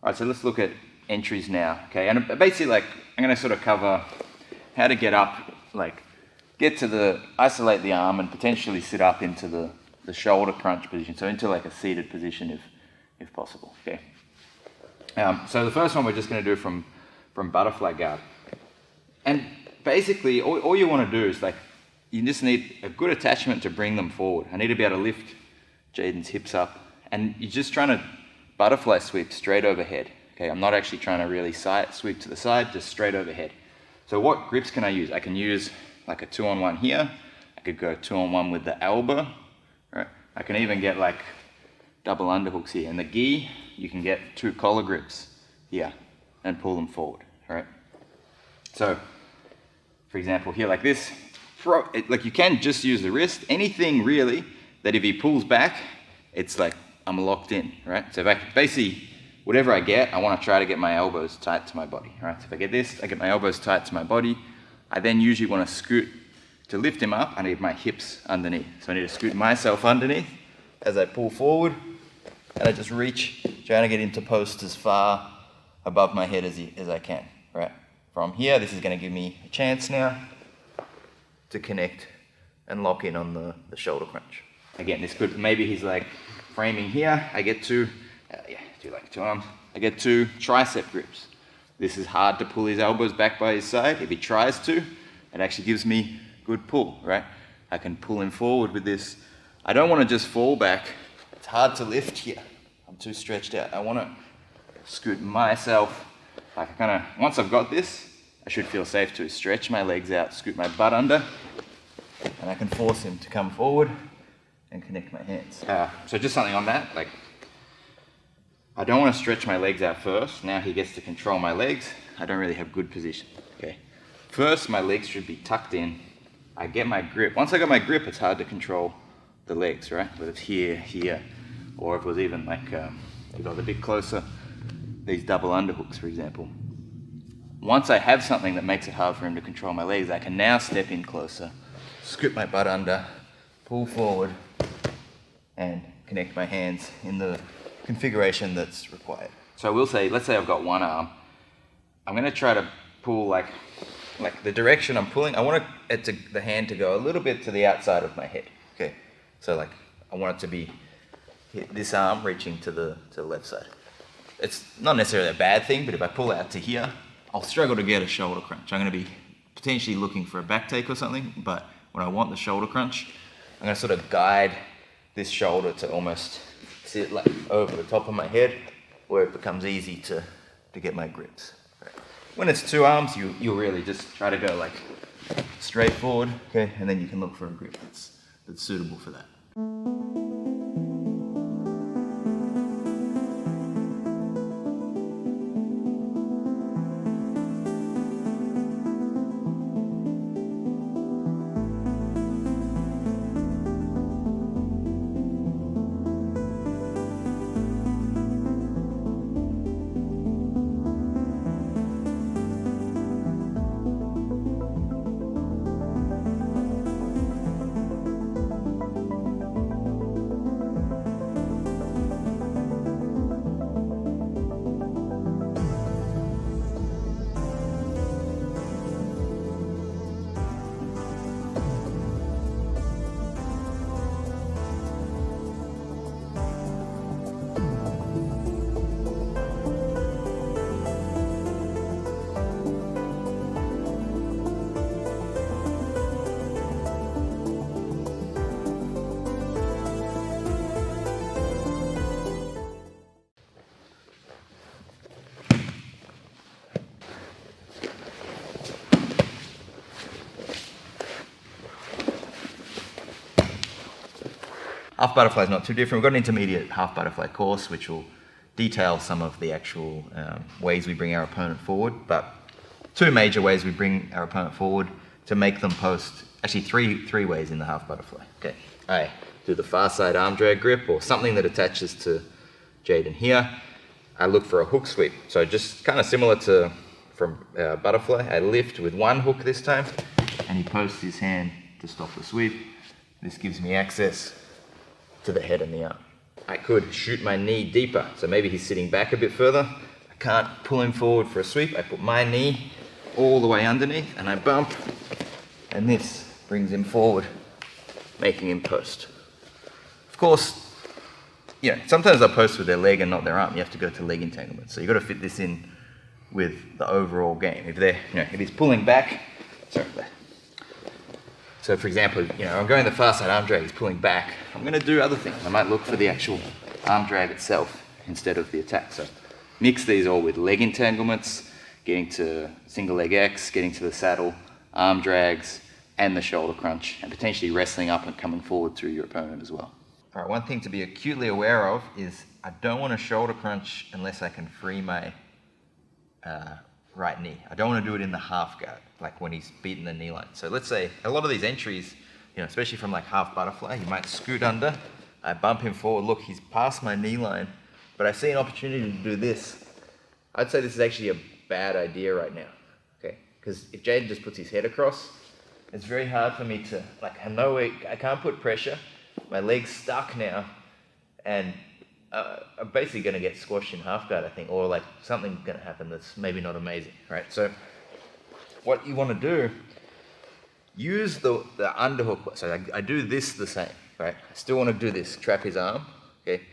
All right, so let's look at entries now, okay? And basically, like, I'm gonna sort of cover how to get up, like, isolate the arm and potentially sit up into the shoulder crunch position, so into like a seated position if possible, okay? So the first one we're just gonna do from butterfly guard. And basically, all you wanna do is like, you just need a good attachment to bring them forward. I need to be able to lift Jaden's hips up, and you're just trying to butterfly sweep straight overhead. Okay, I'm not actually trying to really sweep to the side, just straight overhead. So what grips can I use? I can use like a 2-on-1 here. I could go 2-on-1 with the elbow. Right? I can even get like double underhooks here. And the gi, you can get 2 collar grips here and pull them forward. Right? So, for example, here like this, like you can just use the wrist. Anything really that if he pulls back, it's like I'm locked in, right? So if I basically, whatever I get, I want to try to get my elbows tight to my body, right? So if I get this, I get my elbows tight to my body. I then usually want to scoot to lift him up. I need my hips underneath. So I need to scoot myself underneath as I pull forward, and I just reach, trying to get into post as far above my head as I can, right? From here, this is going to give me a chance now to connect and lock in on the shoulder crunch. Again, this could, maybe he's like framing here, I get to, do like 2 arms, I get 2 tricep grips. This is hard to pull his elbows back by his side. If he tries to, it actually gives me good pull, right? I can pull him forward with this. I don't want to just fall back. It's hard to lift here. I'm too stretched out. I want to scoot myself, like once I've got this, I should feel safe to stretch my legs out, scoot my butt under, and I can force him to come forward and connect my hands. So just something on that, like, I don't want to stretch my legs out first. Now he gets to control my legs. I don't really have good position, okay? First, my legs should be tucked in. I get my grip. Once I got my grip, it's hard to control the legs, right? Whether it's here, or if it was even like, if I was a bit closer, these double underhooks, for example. Once I have something that makes it hard for him to control my legs, I can now step in closer, scoop my butt under, pull forward, and connect my hands in the configuration that's required. So I will say, let's say I've got one arm. I'm going to try to pull like the direction I'm pulling. I want the hand to go a little bit to the outside of my head. Okay, so like I want it to be this arm reaching to the left side. It's not necessarily a bad thing, but if I pull out to here, I'll struggle to get a shoulder crunch. I'm going to be potentially looking for a back take or something, but when I want the shoulder crunch, I'm going to sort of guide this shoulder to almost sit like over the top of my head, where it becomes easy to get my grips. Right. When it's 2 arms, you'll really just try to go like straight forward, okay, and then you can look for a grip that's suitable for that. Half butterfly is not too different. We've got an intermediate half butterfly course which will detail some of the actual ways we bring our opponent forward, but 2 major ways we bring our opponent forward to make them post, actually three ways in the half butterfly. Okay, I do the far side arm drag grip or something that attaches to Jaden here. I look for a hook sweep, so just kind of similar to from butterfly. I lift with 1 hook this time, and he posts his hand to stop the sweep. This gives me access to the head and the arm. I could shoot my knee deeper, so maybe he's sitting back a bit further. can't pull him forward for a sweep, I put my knee all the way underneath and I bump, and this brings him forward, making him post. Of course, sometimes they'll post with their leg and not their arm. You have to go to leg entanglement. So you've got to fit this in with the overall game. If he's pulling back, so for example, I'm going the far side arm drag, he's pulling back. I'm going to do other things. I might look for the actual arm drag itself instead of the attack. So mix these all with leg entanglements, getting to single leg X, getting to the saddle, arm drags, and the shoulder crunch, and potentially wrestling up and coming forward through your opponent as well. All right, one thing to be acutely aware of is I don't want to shoulder crunch unless I can free my right knee. I don't want to do it in the half guard, like when he's beating the knee line. So let's say a lot of these entries, especially from like half butterfly, you might scoot under, I bump him forward, look, he's past my knee line, but I see an opportunity to do this. I'd say this is actually a bad idea right now, okay? Because if Jaden just puts his head across, it's very hard for me to, I can't put pressure, my leg's stuck now, and I'm basically going to get squashed in half guard, I think, or like something's going to happen that's maybe not amazing, right? So what you want to do, use the underhook. So I do this the same, right? I still want to do this, trap his arm, okay?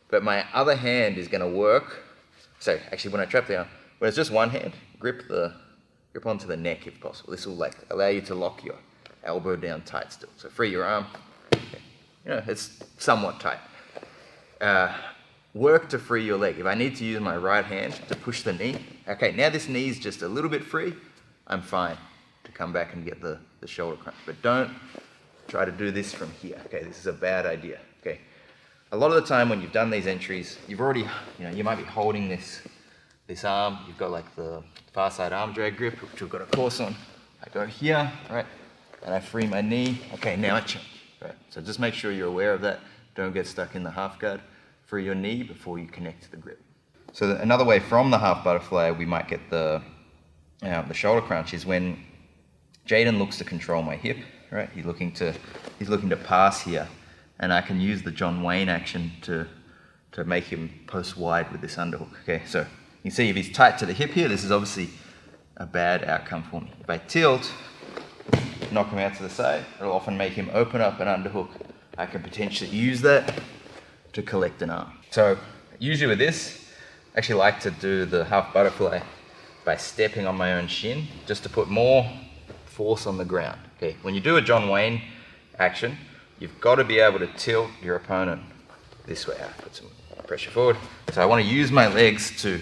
But my other hand is going to work. So actually when I trap the arm, when it's just one hand, grip onto the neck if possible. This will allow you to lock your elbow down tight still. So free your arm. Okay. It's somewhat tight. Work to free your leg. If I need to use my right hand to push the knee, okay, now this knee is just a little bit free, I'm fine to come back and get the shoulder crunch. But don't try to do this from here, okay? This is a bad idea, okay? A lot of the time when you've done these entries, you've already, you might be holding this arm, you've got like the far side arm drag grip, which we've got a course on. I go here, right, and I free my knee. Okay, now I change, right? So just make sure you're aware of that. Don't get stuck in the half guard. Free your knee before you connect to the grip. So another way from the half butterfly we might get the shoulder crunch is when Jaden looks to control my hip, right? He's looking to pass here, and I can use the John Wayne action to make him post wide with this underhook. Okay, so you can see if he's tight to the hip here, this is obviously a bad outcome for me. If I tilt, knock him out to the side, it'll often make him open up an underhook. I can potentially use that to collect an arm. So usually with this, I actually like to do the half butterfly by stepping on my own shin, just to put more force on the ground. Okay, when you do a John Wayne action, you've got to be able to tilt your opponent this way. I put some pressure forward. So I want to use my legs to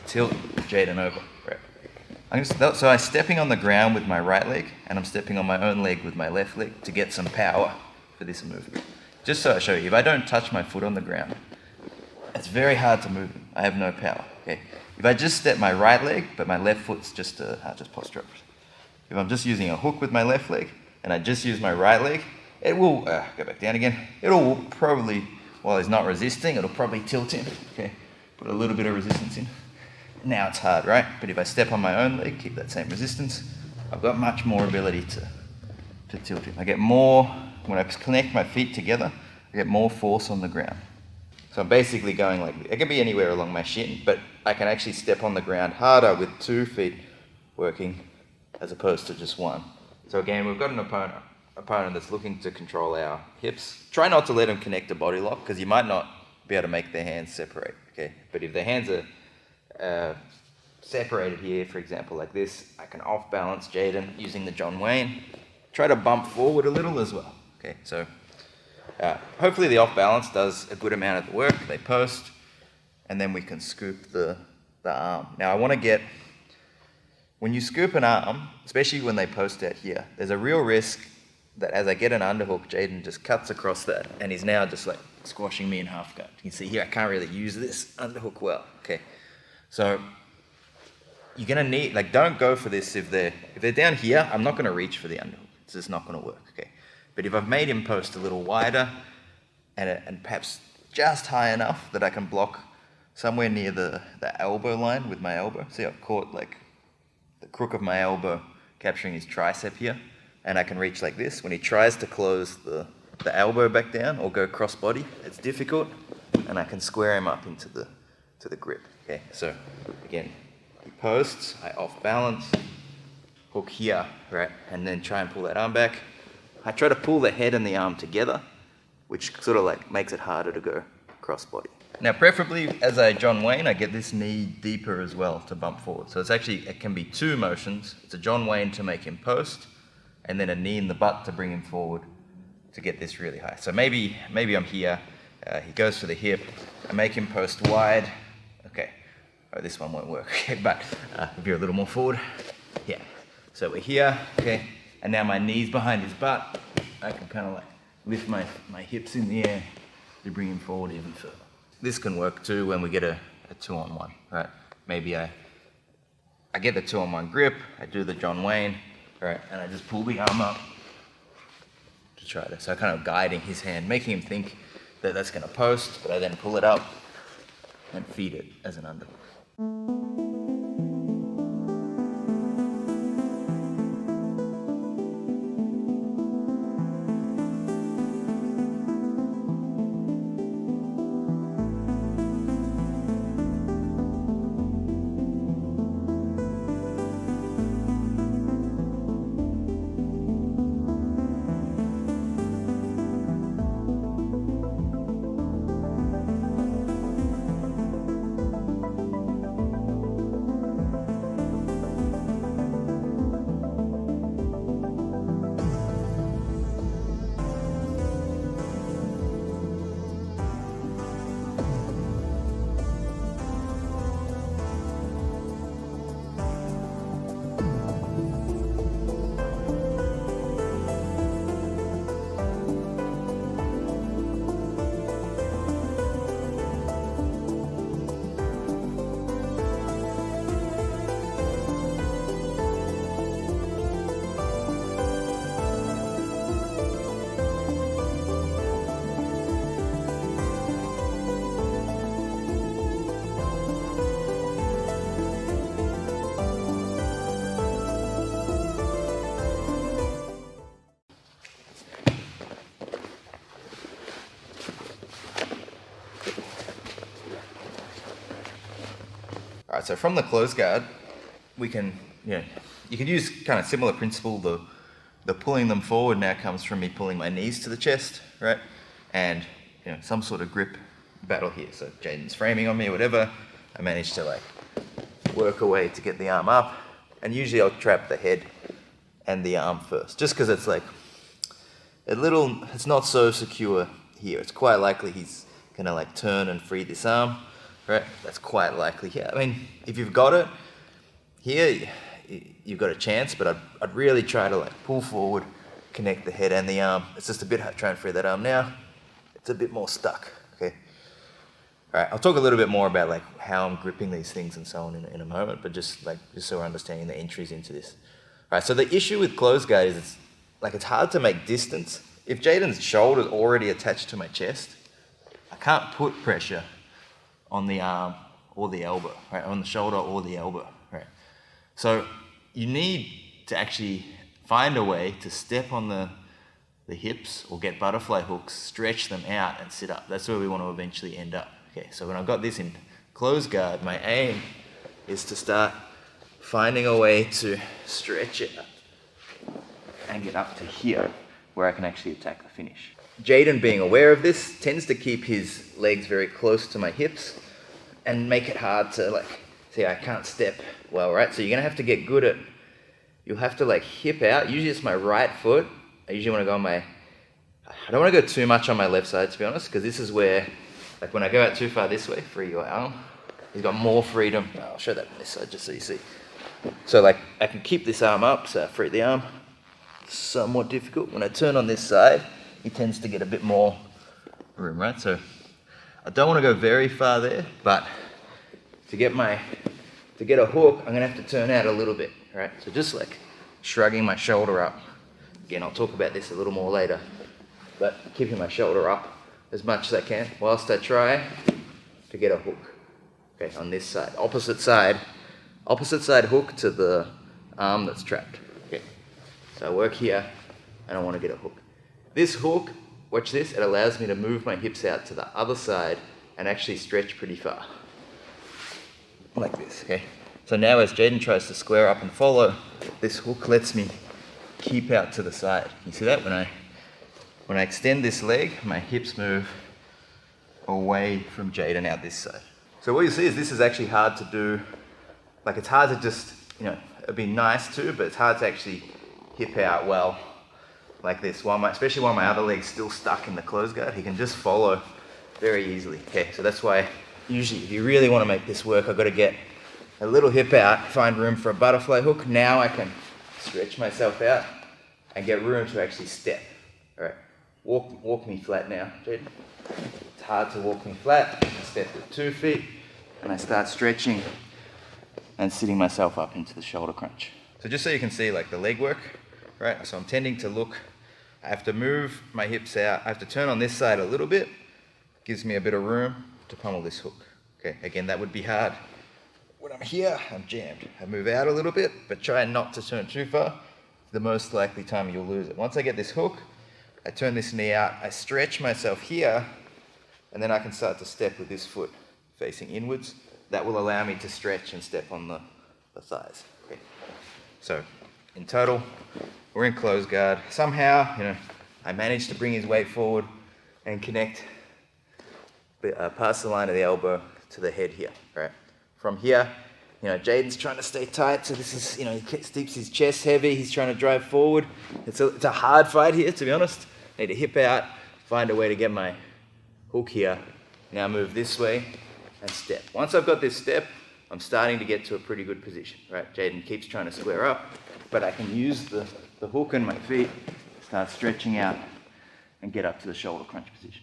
tilt Jaden over. Right. So I'm stepping on the ground with my right leg, and I'm stepping on my own leg with my left leg to get some power for this movement. Just so I show you, if I don't touch my foot on the ground, it's very hard to move. I have no power. Okay. If I just step my right leg, but my left foot's just posture up. If I'm just using a hook with my left leg, and I just use my right leg, it will go back down again. It'll probably, while he's not resisting, it'll probably tilt him. Okay. Put a little bit of resistance in. Now it's hard, right? But if I step on my own leg, keep that same resistance, I've got much more ability to tilt him. I get more, when I connect my feet together, I get more force on the ground. So I'm basically going like, it can be anywhere along my shin, but I can actually step on the ground harder with 2 feet working as opposed to just one. So again, we've got an opponent that's looking to control our hips. Try not to let them connect a body lock, because you might not be able to make their hands separate, okay? But if their hands are separated here, for example, like this, I can off balance Jaden using the John Wayne. Try to bump forward a little as well, okay? So hopefully the off balance does a good amount of the work. They post, and then we can scoop the arm. Now I want to get, when you scoop an arm, especially when they post out here, there's a real risk that as I get an underhook, Jaden just cuts across that, and he's now just like squashing me in half guard. You can see here, I can't really use this underhook well, okay? So you're gonna need, like, don't go for this if they're down here. I'm not gonna reach for the underhook. It's just not gonna work, okay? But if I've made him post a little wider and perhaps just high enough that I can block somewhere near the elbow line with my elbow. See, I've caught like the crook of my elbow capturing his tricep here, and I can reach like this. When he tries to close the elbow back down or go cross body, it's difficult, and I can square him up into to the grip. Okay, so again, he posts, I off balance, hook here, right, and then try and pull that arm back. I try to pull the head and the arm together, which sort of like makes it harder to go crossbody. Now, preferably as a John Wayne, I get this knee deeper as well to bump forward. So it can be two motions. It's a John Wayne to make him post, and then a knee in the butt to bring him forward to get this really high. So maybe I'm here, he goes for the hip, I make him post wide. Okay, oh, this one won't work, okay, but if you're a little more forward, yeah. So we're here, okay, and now my knee's behind his butt. I can kind of like lift my hips in the air to bring him forward even further. This can work too when we get a 2-on-1, right? Maybe I get the 2-on-1 grip, I do the John Wayne, right, and I just pull the arm up to try to, so kind of guiding his hand, making him think that that's gonna post, but I then pull it up and feed it as an underhook. All right, so from the close guard, we can, you can use kind of similar principle. The pulling them forward now comes from me pulling my knees to the chest, right? And some sort of grip battle here. So Jaden's framing on me or whatever. I manage to like work a way to get the arm up. And usually I'll trap the head and the arm first, just because it's like it's not so secure here. It's quite likely he's gonna like turn and free this arm. Right, that's quite likely here. I mean, if you've got it here, you've got a chance, but I'd really try to like pull forward, connect the head and the arm. It's just a bit hard trying to free that arm now. It's a bit more stuck, okay? All right, I'll talk a little bit more about like how I'm gripping these things and so on in a moment, but just so we're understanding the entries into this. All right, so the issue with close guard is it's hard to make distance. If Jaden's shoulder's already attached to my chest, I can't put pressure on the arm or the elbow, right? On the shoulder or the elbow, right? So you need to actually find a way to step on the hips or get butterfly hooks, stretch them out and sit up. That's where we want to eventually end up. Okay, so when I've got this in close guard, my aim is to start finding a way to stretch it and get up to here where I can actually attack the finish. Jaden, being aware of this, tends to keep his legs very close to my hips and make it hard to see I can't step well, right? So you're gonna have to get good at, you'll have to hip out. Usually it's my right foot. I usually wanna go on I don't wanna go too much on my left side, to be honest, because this is where, when I go out too far this way, free your arm, he's got more freedom. I'll show that on this side just so you see. So I can keep this arm up, so I free the arm. Somewhat difficult. When I turn on this side, he tends to get a bit more room, right? So I don't want to go very far there, but to get a hook, I'm gonna have to turn out a little bit, right? So just shrugging my shoulder up. Again, I'll talk about this a little more later, but keeping my shoulder up as much as I can whilst I try to get a hook. Okay, on this side, opposite side hook to the arm that's trapped. Okay, so I work here and I want to get a hook. This hook, watch this, it allows me to move my hips out to the other side and actually stretch pretty far. like this, okay? So now as Jaden tries to square up and follow, this hook lets me keep out to the side. You see that? When I extend this leg, my hips move away from Jaden out this side. So what you see is this is actually hard to do. Like it's hard to just, it'd be nice to, but it's hard to actually hip out well like this, especially while my other leg's still stuck in the close guard. He can just follow very easily. Okay, so that's why usually if you really want to make this work, I've got to get a little hip out, find room for a butterfly hook. Now I can stretch myself out and get room to actually step. All right, walk me flat now, Jaden. It's hard to walk me flat. I step with 2 feet and I start stretching and sitting myself up into the shoulder crunch. So just so you can see like the leg work, right? So I'm tending to look, I have to move my hips out. I have to turn on this side a little bit. Gives me a bit of room to pummel this hook. Okay, again, that would be hard. When I'm here, I'm jammed. I move out a little bit, but try not to turn too far. The most likely time you'll lose it. Once I get this hook, I turn this knee out, I stretch myself here, and then I can start to step with this foot facing inwards. That will allow me to stretch and step on the thighs. Okay. So, in total, we're in close guard. Somehow, I managed to bring his weight forward and connect past the line of the elbow to the head here, right? From here, Jaden's trying to stay tight, so this is, he keeps his chest heavy, he's trying to drive forward. It's a hard fight here, to be honest. I need to hip out, find a way to get my hook here. Now move this way and step. Once I've got this step, I'm starting to get to a pretty good position, right? Jaden keeps trying to square up, but I can use the hook and my feet, start stretching out and get up to the shoulder crunch position.